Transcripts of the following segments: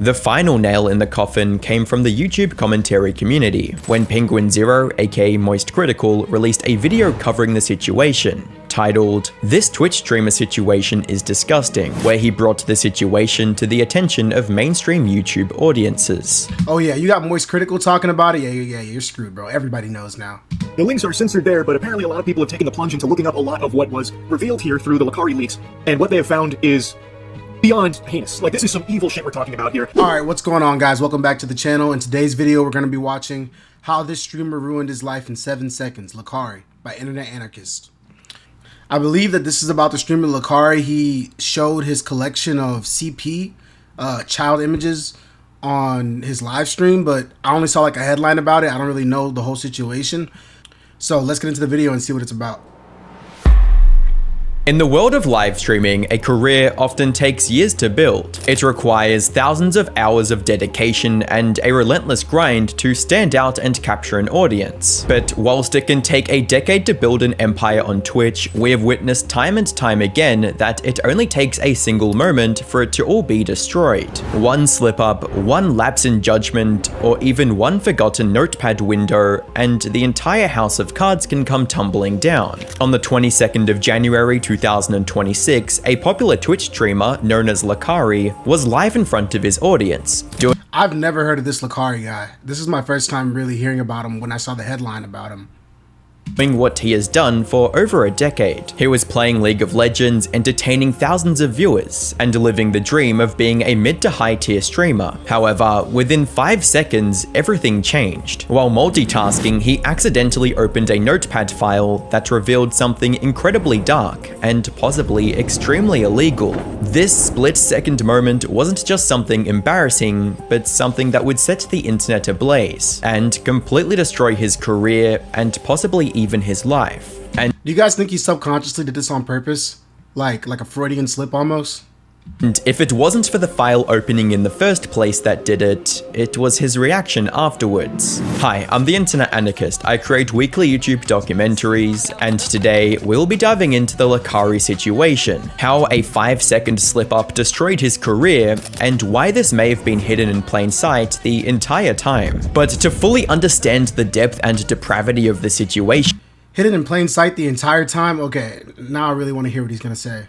The final nail in the coffin came from the YouTube commentary community, when Penguin Zero, aka Moist Critical, released a video covering the situation, titled, "This Twitch streamer situation is disgusting," where he brought the situation to the attention of mainstream YouTube audiences. Oh yeah, you got Moist Critical talking about it? Yeah, you're screwed, bro. Everybody knows now. The links are censored there, but apparently a lot of people have taken the plunge into looking up a lot of what was revealed here through the Lacari leaks, and what they have found is beyond heinous. Like, this is some evil shit we're talking about here. Alright, what's going on, guys? Welcome back to the channel. In today's video, we're going to be watching How This Streamer Ruined His Life in 7 Seconds, Lacari, by Internet Anarchist. I believe that this is about the streamer Lacari. He showed his collection of CP, child images, on his live stream, but I only saw like a headline about it. I don't really know the whole situation. So let's get into the video and see what it's about. In the world of live streaming, a career often takes years to build. It requires thousands of hours of dedication and a relentless grind to stand out and capture an audience. But whilst it can take a decade to build an empire on Twitch, we have witnessed time and time again that it only takes a single moment for it to all be destroyed. One slip up, one lapse in judgment, or even one forgotten notepad window, and the entire house of cards can come tumbling down. On the 22nd of January 2026, a popular Twitch streamer known as Lacari was live in front of his audience. I've never heard of this Lacari guy. This is my first time really hearing about him when I saw the headline about him. Doing what he has done for over a decade. He was playing League of Legends, entertaining thousands of viewers, and living the dream of being a mid to high tier streamer. However, within 5 seconds, everything changed. While multitasking, he accidentally opened a notepad file that revealed something incredibly dark and possibly extremely illegal. This split-second moment wasn't just something embarrassing, but something that would set the internet ablaze and completely destroy his career and possibly even his life. And do you guys think he subconsciously did this on purpose? Like a Freudian slip almost? And if it wasn't for the file opening in the first place that did it, it was his reaction afterwards. Hi, I'm the Internet Anarchist. I create weekly YouTube documentaries, and today we'll be diving into the Lacari situation, how a 5-second slip-up destroyed his career, and why this may have been hidden in plain sight the entire time. But to fully understand the depth and depravity of the situation, hidden in plain sight the entire time? Okay, now I really want to hear what he's gonna say.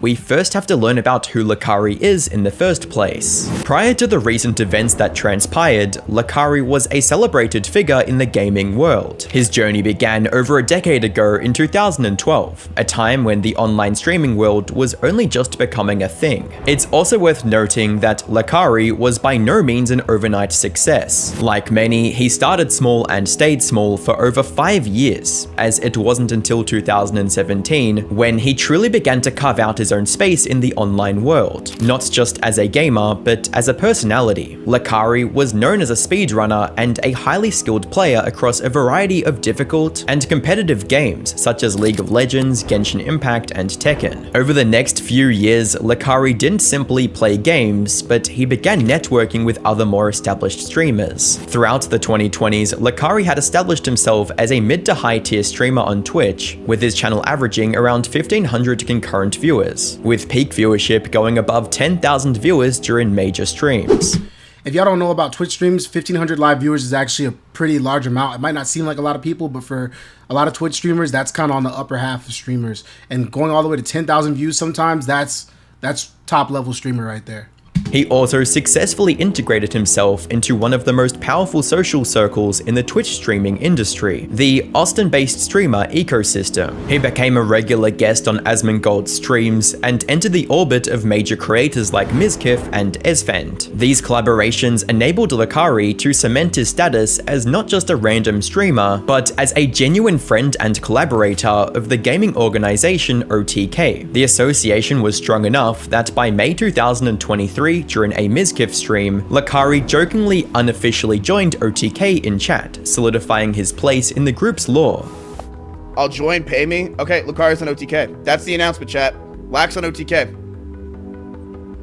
we first have to learn about who Lacari is in the first place. Prior to the recent events that transpired, Lacari was a celebrated figure in the gaming world. His journey began over a decade ago in 2012, a time when the online streaming world was only just becoming a thing. It's also worth noting that Lacari was by no means an overnight success. Like many, he started small and stayed small for over 5 years, as it wasn't until 2017 when he truly began to carve out his own space in the online world, not just as a gamer, but as a personality. Lacari was known as a speedrunner and a highly skilled player across a variety of difficult and competitive games, such as League of Legends, Genshin Impact, and Tekken. Over the next few years, Lacari didn't simply play games, but he began networking with other more established streamers. Throughout the 2020s, Lacari had established himself as a mid to high tier streamer on Twitch, with his channel averaging around 1,500 concurrent viewers, with peak viewership going above 10,000 viewers during major streams. If y'all don't know about Twitch streams, 1,500 live viewers is actually a pretty large amount. It might not seem like a lot of people, but for a lot of Twitch streamers, that's kind of on the upper half of streamers. And going all the way to 10,000 views sometimes, that's top level streamer right there. He also successfully integrated himself into one of the most powerful social circles in the Twitch streaming industry, the Austin-based streamer ecosystem. He became a regular guest on Asmongold's streams and entered the orbit of major creators like Mizkif and Esfand. These collaborations enabled Lacari to cement his status as not just a random streamer, but as a genuine friend and collaborator of the gaming organization OTK. The association was strong enough that by May 2023, during a Mizkif stream, Lacari jokingly unofficially joined OTK in chat, solidifying his place in the group's lore. I'll join, pay me. Okay, Lacari's on OTK. That's the announcement, chat. Lax on OTK.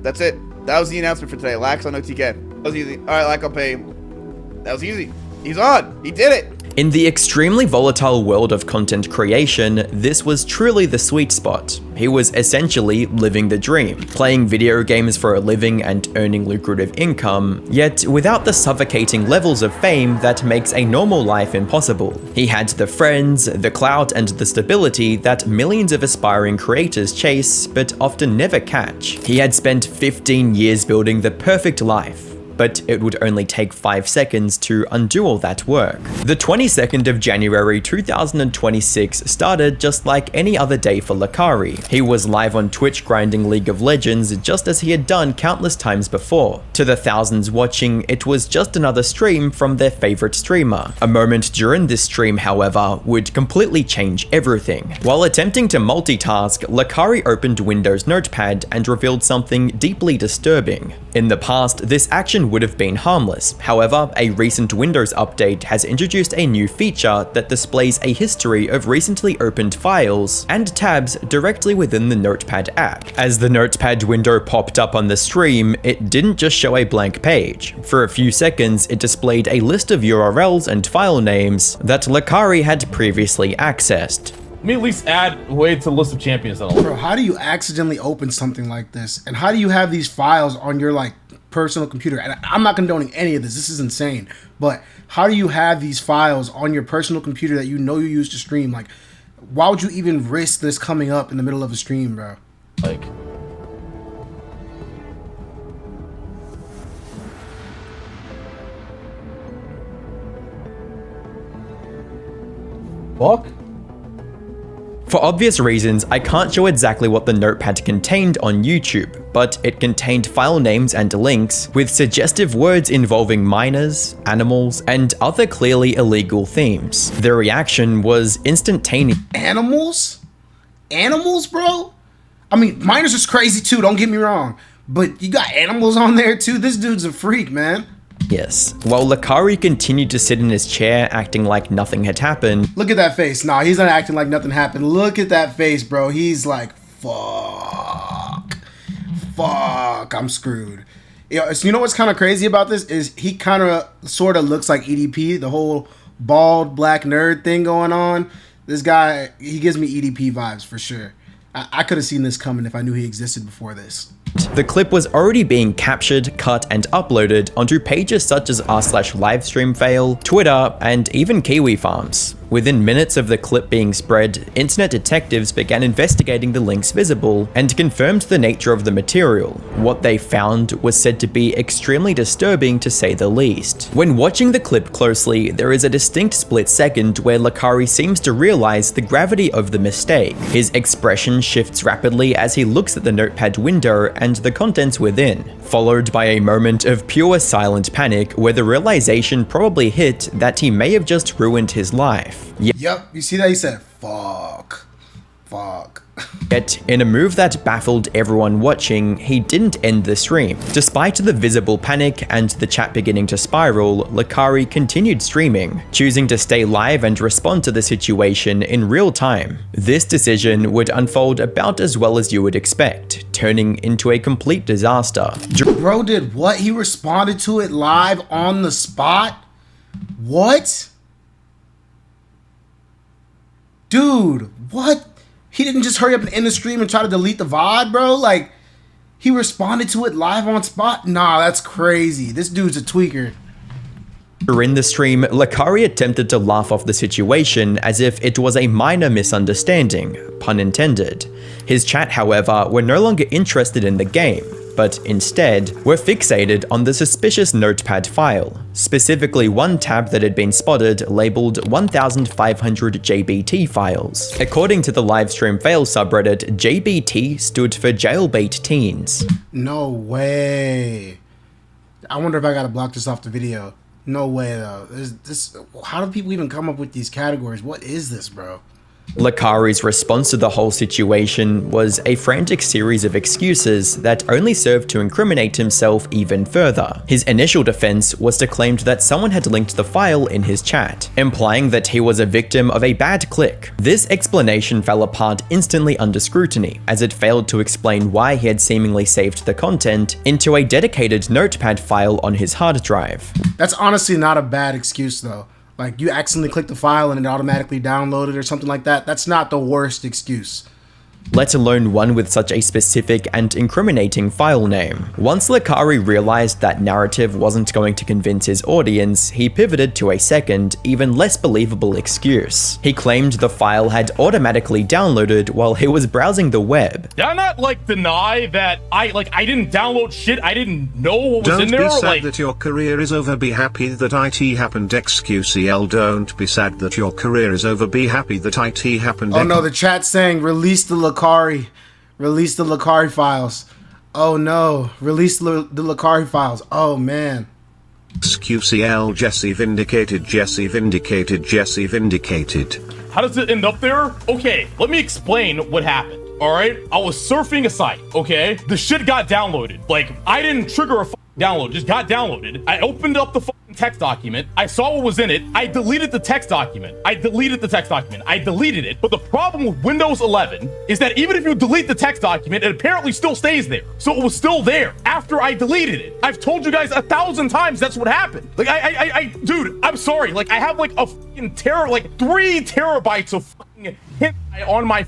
That's it. That was the announcement for today. Lax on OTK. That was easy. All right, Lax, I'll pay him. That was easy. He's on. He did it. In the extremely volatile world of content creation, this was truly the sweet spot. He was essentially living the dream, playing video games for a living and earning lucrative income, yet without the suffocating levels of fame that makes a normal life impossible. He had the friends, the clout, and the stability that millions of aspiring creators chase, but often never catch. He had spent 15 years building the perfect life, but it would only take 5 seconds to undo all that work. The 22nd of January 2026 started just like any other day for Lacari. He was live on Twitch grinding League of Legends just as he had done countless times before. To the thousands watching, it was just another stream from their favorite streamer. A moment during this stream, however, would completely change everything. While attempting to multitask, Lacari opened Windows Notepad and revealed something deeply disturbing. In the past, this action would have been harmless. However, a recent Windows update has introduced a new feature that displays a history of recently opened files and tabs directly within the Notepad app. As the Notepad window popped up on the stream, it didn't just show a blank page. For a few seconds, it displayed a list of URLs and file names that Lacari had previously accessed. Let me at least add way to the list of champions. Bro, how do you accidentally open something like this? And how do you have these files on your personal computer? And I'm not condoning any of this. This is insane. But how do you have these files on your personal computer that you know you use to stream? Like, why would you even risk this coming up in the middle of a stream, bro? Like, fuck? For obvious reasons, I can't show exactly what the notepad contained on YouTube, but it contained file names and links with suggestive words involving minors, animals, and other clearly illegal themes. The reaction was instantaneous. Animals? Animals, bro? I mean, minors is crazy too, don't get me wrong. But you got animals on there too? This dude's a freak, man. Yes. While Lacari continued to sit in his chair acting like nothing had happened. Look at that face. Nah, he's not acting like nothing happened. Look at that face, bro. He's like, fuck, I'm screwed. So you know what's kind of crazy about this is he kind of sort of looks like EDP, the whole bald black nerd thing going on. This guy, he gives me EDP vibes for sure. I could have seen this coming if I knew he existed before this. The clip was already being captured, cut, and uploaded onto pages such as r/livestreamfail, Twitter, and even Kiwi Farms. Within minutes of the clip being spread, internet detectives began investigating the links visible and confirmed the nature of the material. What they found was said to be extremely disturbing to say the least. When watching the clip closely, there is a distinct split second where Lacari seems to realize the gravity of the mistake. His expression shifts rapidly as he looks at the notepad window and the contents within, followed by a moment of pure silent panic where the realization probably hit that he may have just ruined his life. Yep, you see that? He said, fuck. Yet, in a move that baffled everyone watching, he didn't end the stream. Despite the visible panic and the chat beginning to spiral, Lacari continued streaming, choosing to stay live and respond to the situation in real time. This decision would unfold about as well as you would expect, turning into a complete disaster. Bro did what? He responded to it live on the spot? What? Dude, what? He didn't just hurry up and end the stream and try to delete the VOD, bro? Like, he responded to it live on spot? Nah, that's crazy. This dude's a tweaker. In the stream, Lacari attempted to laugh off the situation as if it was a minor misunderstanding, pun intended. His chat, however, were no longer interested in the game, but instead were fixated on the suspicious notepad file, specifically one tab that had been spotted labeled 1500 JBT files. According to the livestream fail subreddit, JBT stood for Jailbait Teens. No way. I wonder if I gotta block this off the video. No way though. How do people even come up with these categories? What is this, bro? Lacari's response to the whole situation was a frantic series of excuses that only served to incriminate himself even further. His initial defense was to claim that someone had linked the file in his chat, implying that he was a victim of a bad click. This explanation fell apart instantly under scrutiny, as it failed to explain why he had seemingly saved the content into a dedicated notepad file on his hard drive. That's honestly not a bad excuse though. Like you accidentally click the file and it automatically downloaded or something like that. That's not the worst excuse. Let alone one with such a specific and incriminating file name. Once Lacari realized that narrative wasn't going to convince his audience, he pivoted to a second, even less believable excuse. He claimed the file had automatically downloaded while he was browsing the web. Did I not like deny that I didn't download shit? I didn't know what was in there. Don't be sad that your career is over. Be happy that IT happened. XQCL. Don't be sad that your career is over. Be happy that IT happened. Oh no, the chat's saying release the Lacari. Release the Lacari files. Oh no, release the Lacari files. Oh man. XQCL. Jesse vindicated. Jesse vindicated. Jesse vindicated. How does it end up there? Okay, let me explain what happened. All right, I was surfing a site. Okay, the shit got downloaded. Like I didn't trigger a download, just got downloaded. I opened up the text document. I saw what was in it. I deleted the text document. I deleted it. But the problem with Windows 11 is that even if you delete the text document, it apparently still stays there. So it was still there after I deleted it. I've told you guys 1,000 times that's what happened. Like dude, I'm sorry. Like I have like a fucking 3 terabytes of fucking hentai on my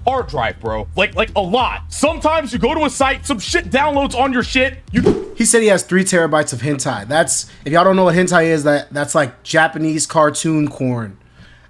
hard drive, bro. Like a lot. Sometimes you go to a site, some shit downloads on your shit. He said he has 3 terabytes of hentai. That's, if y'all don't know what hentai is, that's like Japanese cartoon corn.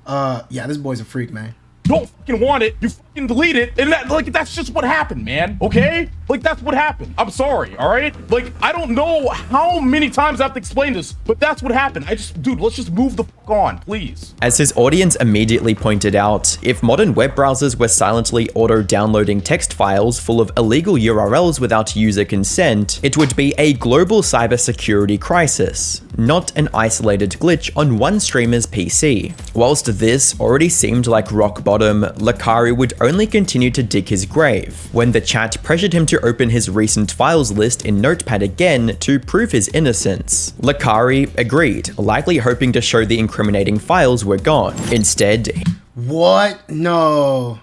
Yeah, this boy's a freak, man. Don't fucking want it, you fucking delete it, and that's just what happened, man. Okay? Like that's what happened. I'm sorry, all right? Like I don't know how many times I have to explain this, but that's what happened. Dude, let's just move the fuck on, please. As his audience immediately pointed out, if modern web browsers were silently auto-downloading text files full of illegal URLs without user consent, it would be a global cybersecurity crisis, not an isolated glitch on one streamer's PC. Whilst this already seemed like rock bottom, Lacari would only continue to dig his grave when the chat pressured him to open his recent files list in Notepad again to prove his innocence. Lacari agreed, likely hoping to show the incriminating files were gone. Instead, what? No.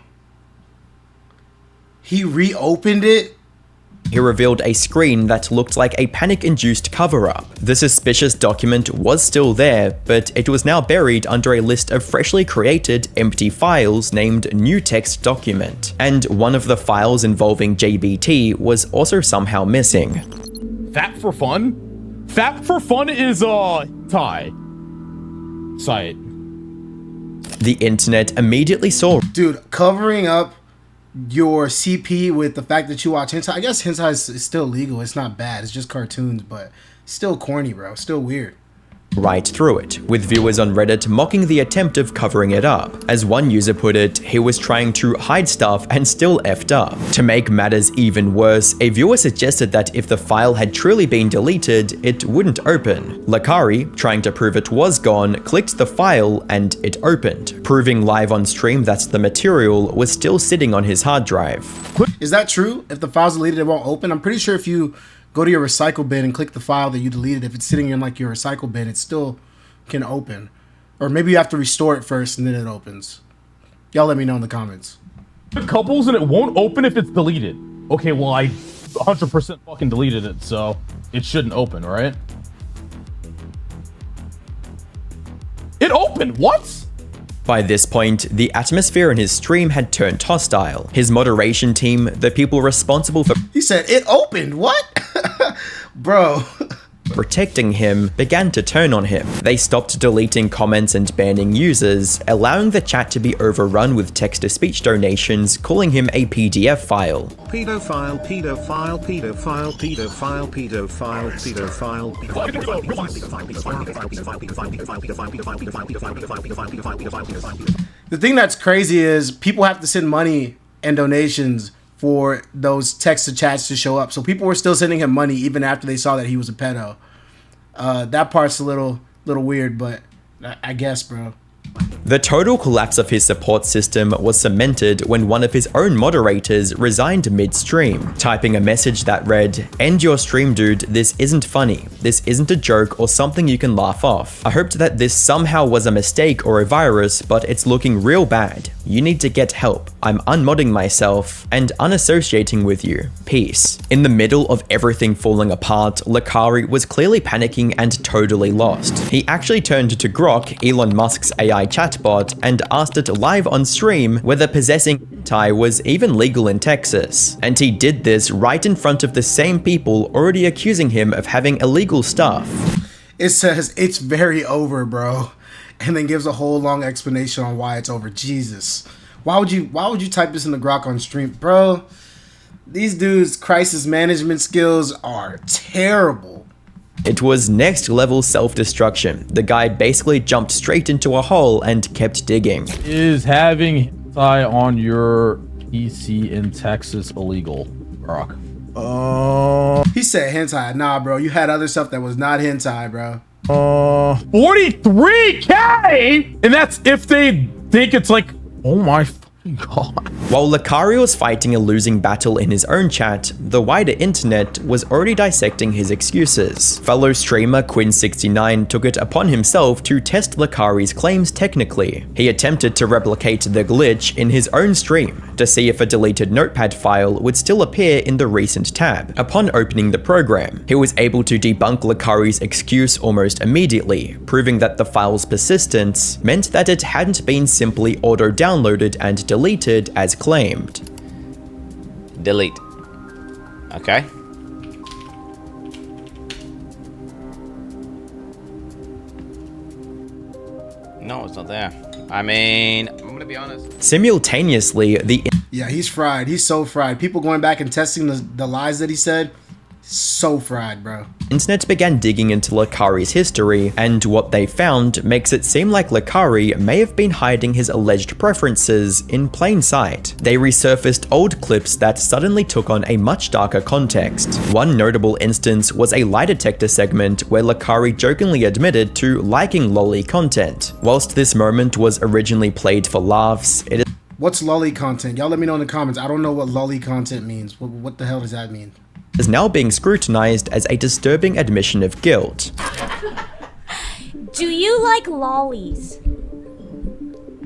He reopened it? he revealed a screen that looked like a panic-induced cover-up. The suspicious document was still there, but it was now buried under a list of freshly created empty files named New Text Document, and one of the files involving JBT was also somehow missing. Fap for Fun? Fap for Fun is Thai site. The internet immediately saw. Dude, covering up your CP with the fact that you watch hentai. I guess hentai is still legal. It's not bad. It's just cartoons, but still corny, bro. Still weird. Right through it, with viewers on Reddit mocking the attempt of covering it up. As one user put it, he was trying to hide stuff and still effed up. To make matters even worse, a viewer suggested that if the file had truly been deleted, it wouldn't open. Lacari, trying to prove it was gone, clicked the file and it opened, proving live on stream that the material was still sitting on his hard drive. Is that true? If the file's deleted, it won't open? I'm pretty sure if you go to your recycle bin and click the file that you deleted, if it's sitting in like your recycle bin, it still can open. Or maybe you have to restore it first and then it opens. Y'all let me know in the comments. Couples and it won't open if it's deleted. Okay, well I 100% fucking deleted it, so it shouldn't open, right? It opened, what? By this point, the atmosphere in his stream had turned hostile. His moderation team, the people responsible for He said, it opened, what? Bro. protecting him, began to turn on him. They stopped deleting comments and banning users, allowing the chat to be overrun with text-to-speech donations, calling him a PDF file. Pedophile, pedophile, pedophile, pedophile, pedophile, pedophile. The thing that's crazy is people have to send money and donations for those text to chats to show up. So people were still sending him money even after they saw that he was a pedo. That part's a little weird, but I guess, bro. The total collapse of his support system was cemented when one of his own moderators resigned mid-stream, typing a message that read, "End your stream, dude, this isn't funny. this isn't a joke or something you can laugh off. I hoped that this somehow was a mistake or a virus, but it's looking real bad. You need to get help. I'm unmodding myself and unassociating with you. Peace. In the middle of everything falling apart, Lacari was clearly panicking and totally lost. He actually turned to Grok, Elon Musk's AI chatbot, and asked it live on stream whether possessing hentai was even legal in Texas. And he did this right in front of the same people already accusing him of having illegal stuff. It says it's very over, bro, and then gives a whole long explanation on why it's over. Jesus, why would you type this in the Grok on stream, bro? These dudes' crisis management skills are terrible. It was next level self-destruction. The guy basically jumped straight into a hole and kept digging. Is having hentai on your PC in Texas illegal, Brock? He said hentai. Nah, bro, you had other stuff that was not hentai, bro. 43K, and that's if they think it's like, oh my fucking god. While Lacari was fighting a losing battle in his own chat, the wider internet was already dissecting his excuses. Fellow streamer Quinn69 took it upon himself to test Lacari's claims technically. He attempted to replicate the glitch in his own stream to see if a deleted notepad file would still appear in the recent tab. Upon opening the program, he was able to debunk Lacari's excuse almost immediately, proving that the file's persistence meant that it hadn't been simply auto-downloaded and deleted as claimed. Delete. Okay. No, it's not there. I mean, I'm gonna be honest. Simultaneously, Yeah, he's fried. He's so fried. People going back and testing the lies that he said. So fried, bro. internet began digging into Lacari's history, and what they found makes it seem like Lacari may have been hiding his alleged preferences in plain sight. They resurfaced old clips that suddenly took on a much darker context. One notable instance was a lie detector segment where Lacari jokingly admitted to liking lolly content. Whilst this moment was originally played for laughs, it is What's lolly content? Y'all let me know in the comments. I don't know what lolly content means. What the hell does that mean? is now being scrutinized as a disturbing admission of guilt. Do you like lollies?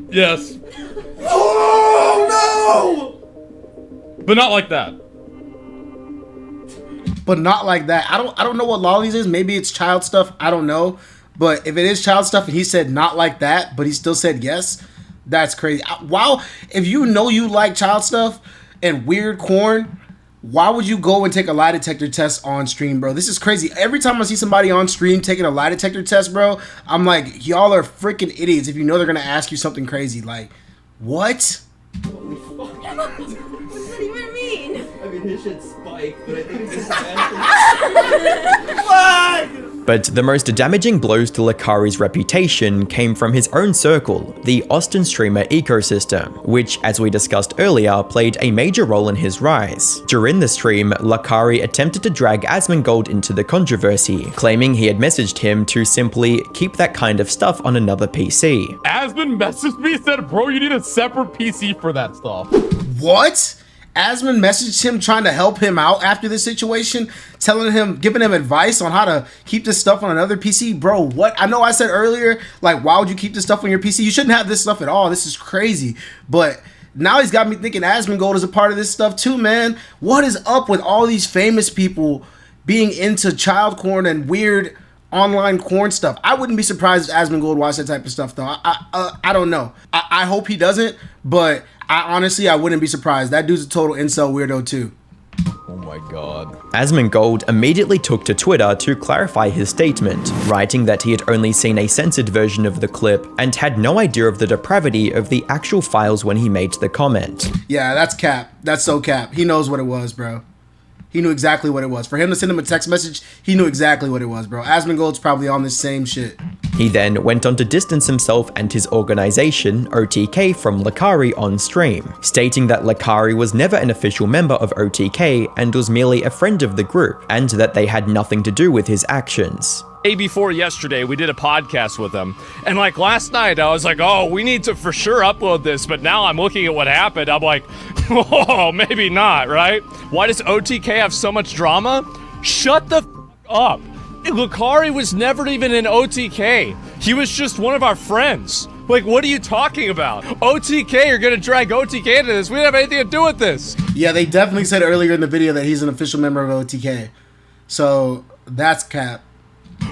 Yes. Oh no! But not like that. But not like that. I don't know what lollies is. Maybe it's child stuff. I don't know. But if it is child stuff and he said not like that, but he still said yes, that's crazy. Wow, if you know you like child stuff and weird corn, why would you go and take a lie detector test on stream, bro? This is crazy. Every time I see somebody on stream taking a lie detector test, bro, I'm like, y'all are freaking idiots if you know they're going to ask you something crazy. Like, what? What does that even mean? I mean, his shit's spiked, but I think it's But the most damaging blows to Lacari's reputation came from his own circle, the Austin streamer ecosystem, which, as we discussed earlier, played a major role in his rise. During the stream, Lacari attempted to drag Asmongold into the controversy, claiming he had messaged him to simply keep that kind of stuff on another PC. Asmon messaged me, said, bro, you need a separate PC for that stuff. What? Asmon messaged him trying to help him out after this situation, telling him, giving him advice on how to keep this stuff on another PC. Bro, what? I know I said earlier, like, why would you keep this stuff on your PC? You shouldn't have this stuff at all. This is crazy. But now he's got me thinking Asmongold is a part of this stuff too, man. What is up with all these famous people being into child porn and weird online corn stuff? I wouldn't be surprised if Asmongold watched that type of stuff, though. I don't know. I hope he doesn't, but I wouldn't be surprised. That dude's a total incel weirdo too. Oh my god. Asmongold immediately took to Twitter to clarify his statement, writing that he had only seen a censored version of the clip and had no idea of the depravity of the actual files when he made the comment. Yeah, that's cap. That's so cap. He knows what it was, bro. He knew exactly what it was. For him to send him a text message, he knew exactly what it was, bro. Asmongold's probably on this same shit. He then went on to distance himself and his organization, OTK, from Lacari on stream, stating that Lacari was never an official member of OTK and was merely a friend of the group, and that they had nothing to do with his actions. Day before yesterday, we did a podcast with him, and like last night, I was like, oh, we need to for sure upload this, but now I'm looking at what happened, I'm like, oh, maybe not, right? Why does OTK have so much drama? Shut the f up. Lacari was never even in OTK. He was just one of our friends. Like, what are you talking about? OTK, you're gonna drag OTK into this. We didn't have anything to do with this. Yeah, they definitely said earlier in the video that he's an official member of OTK. So that's cap.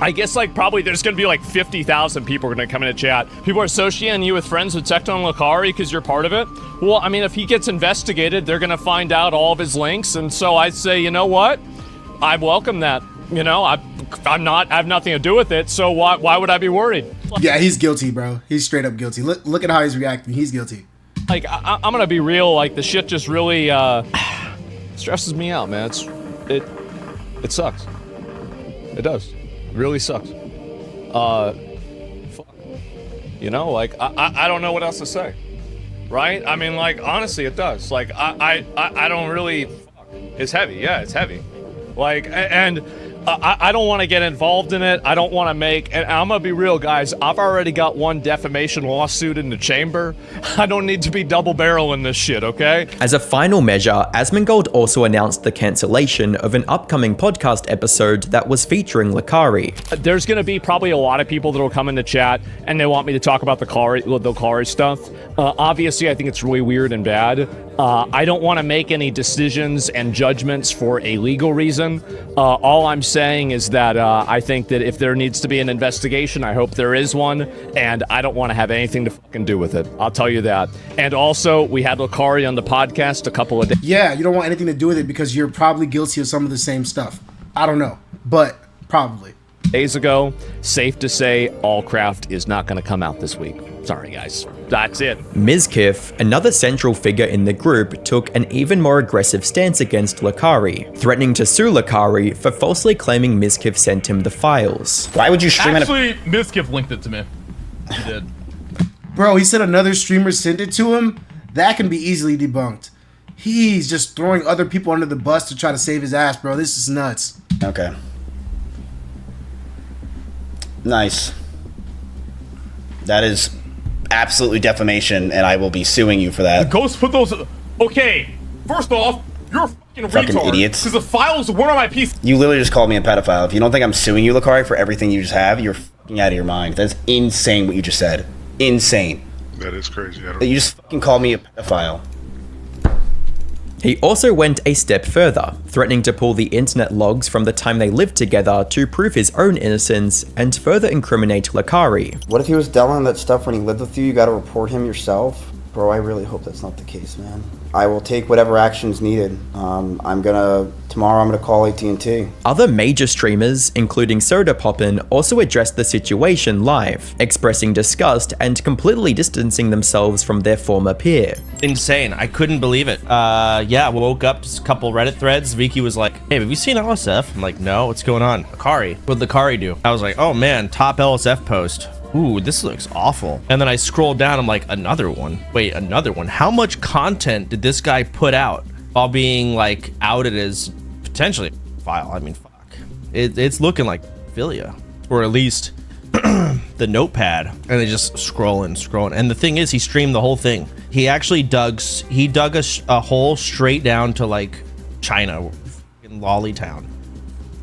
I guess, like, probably there's gonna be like 50,000 people are gonna come into chat. People are associating you with friends with Tecton Lacari because you're part of it. Well, I mean, if he gets investigated, they're gonna find out all of his links. And so I say, you know what? I welcome that. You know, I have nothing to do with it, so why would I be worried? Yeah, he's guilty, bro. He's straight up guilty. Look at how he's reacting. He's guilty. Like, I'm gonna be real. Like, the shit just really stresses me out, man. It sucks. It does. It really sucks. Fuck. You know, like, I don't know what else to say, right? I mean, like, honestly, it does. Like, I don't really. Fuck. It's heavy. Yeah, it's heavy. Like, and I don't want to get involved in it. I don't want to make, and I'm gonna be real, guys. I've already got one defamation lawsuit in the chamber. I don't need to be double barreling this shit, okay? As a final measure, Asmongold also announced the cancellation of an upcoming podcast episode that was featuring Lacari. There's gonna be probably a lot of people that will come into chat and they want me to talk about the Lacari stuff. Obviously, I think it's really weird and bad. I don't want to make any decisions and judgments for a legal reason. All I'm saying is that I think that if there needs to be an investigation, I hope there is one, and I don't want to have anything to fucking do with it. I'll tell you that. And also, we had Lacari on the podcast a couple of days. Yeah, you don't want anything to do with it because you're probably guilty of some of the same stuff. I don't know, but probably. Days ago, safe to say, Allcraft is not going to come out this week. Sorry, guys. That's it. Mizkif, another central figure in the group, took an even more aggressive stance against Lacari, threatening to sue Lacari for falsely claiming Mizkif sent him the files. Why would you stream Actually, Mizkif linked it to me. He did. Bro, he said another streamer sent it to him? That can be easily debunked. He's just throwing other people under the bus to try to save his ass, bro. This is nuts. Okay. Nice. That is absolutely defamation, and I will be suing you for that. Ghost put those. Okay, first off, you're a fucking retard. Idiots. Because the files weren't on my PC. You literally just called me a pedophile. If you don't think I'm suing you, Lacari, for everything you just have, you're fucking out of your mind. That's insane what you just said. Insane. That is crazy. You just fucking called me a pedophile. He also went a step further, threatening to pull the internet logs from the time they lived together to prove his own innocence and further incriminate Lacari. What if he was downloading that stuff when he lived with you? You gotta report him yourself? Bro, I really hope that's not the case, man. I will take whatever actions needed. Tomorrow I'm gonna call AT&T. Other major streamers, including Soda Poppin', also addressed the situation live, expressing disgust and completely distancing themselves from their former peer. Insane. I couldn't believe it. Yeah, woke up, just a couple Reddit threads. Vicky was like, hey, have you seen LSF? I'm like, no, what's going on? Lacari. What'd Lacari do? I was like, oh man, top LSF post. Ooh, this looks awful. And then I scrolled down, I'm like, another one. Wait, another one. How much content did this guy put out while being like outed as potentially a file? I mean, fuck. It's looking like philia, or at least the notepad. And they just scrolling. And the thing is, he streamed the whole thing. He actually dug a hole straight down to like China, in Lollytown.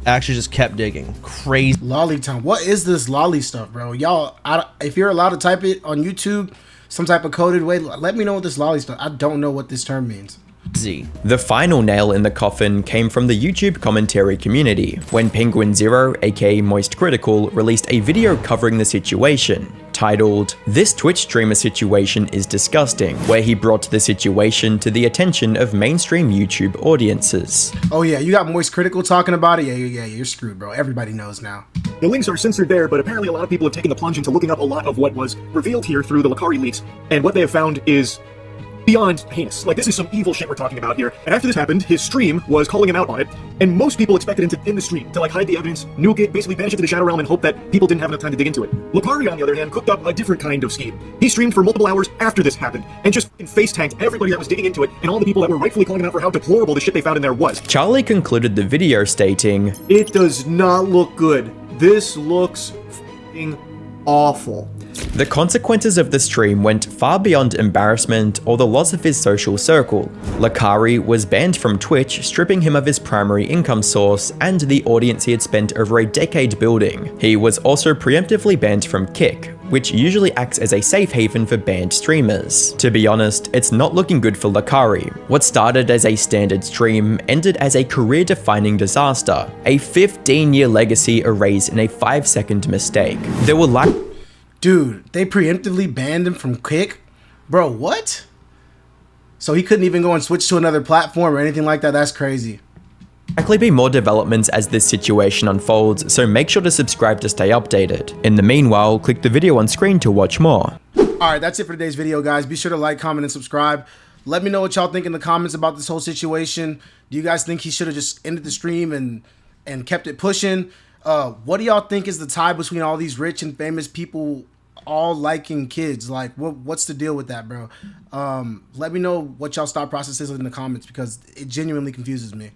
Actually just kept digging. Crazy. Lollytown. What is this lolly stuff, bro? Y'all, if you're allowed to type it on YouTube, some type of coded way, let me know what this lolly stuff. I don't know what this term means. The final nail in the coffin came from the YouTube commentary community, when Penguin Zero, aka Moist Critical, released a video covering the situation, titled, "This Twitch streamer situation is disgusting," where he brought the situation to the attention of mainstream YouTube audiences. Oh yeah, you got Moist Critical talking about it? Yeah, you're screwed, bro. Everybody knows now. The links are censored there, but apparently a lot of people have taken the plunge into looking up a lot of what was revealed here through the Lacari leaks, and what they have found is beyond heinous. Like, this is some evil shit we're talking about here. And after this happened, his stream was calling him out on it, and most people expected him to end the stream, to like hide the evidence, nuke it, basically banish it to the Shadow Realm and hope that people didn't have enough time to dig into it. Lacari, on the other hand, cooked up a different kind of scheme. He streamed for multiple hours after this happened, and just face-tanked everybody that was digging into it, and all the people that were rightfully calling him out for how deplorable the shit they found in there was. Charlie concluded the video stating, "It does not look good. This looks f***ing awful. The consequences of the stream went far beyond embarrassment or the loss of his social circle. Lacari was banned from Twitch, stripping him of his primary income source and the audience he had spent over a decade building. He was also preemptively banned from Kick, which usually acts as a safe haven for banned streamers. To be honest, it's not looking good for Lacari. What started as a standard stream ended as a career-defining disaster, a 15-year legacy erased in a 5-second mistake. There were Dude, they preemptively banned him from Kick? Bro, what? So he couldn't even go and switch to another platform or anything like that? That's crazy. Likely be more developments as this situation unfolds, so make sure to subscribe to stay updated. In the meanwhile, click the video on screen to watch more. Alright, that's it for today's video, guys. Be sure to like, comment, and subscribe. Let me know what y'all think in the comments about this whole situation. Do you guys think he should have just ended the stream and kept it pushing? What do y'all think is the tie between all these rich and famous people all liking kids? Like, what's the deal with that, bro? Let me know what y'all thought process is in the comments, because it genuinely confuses me.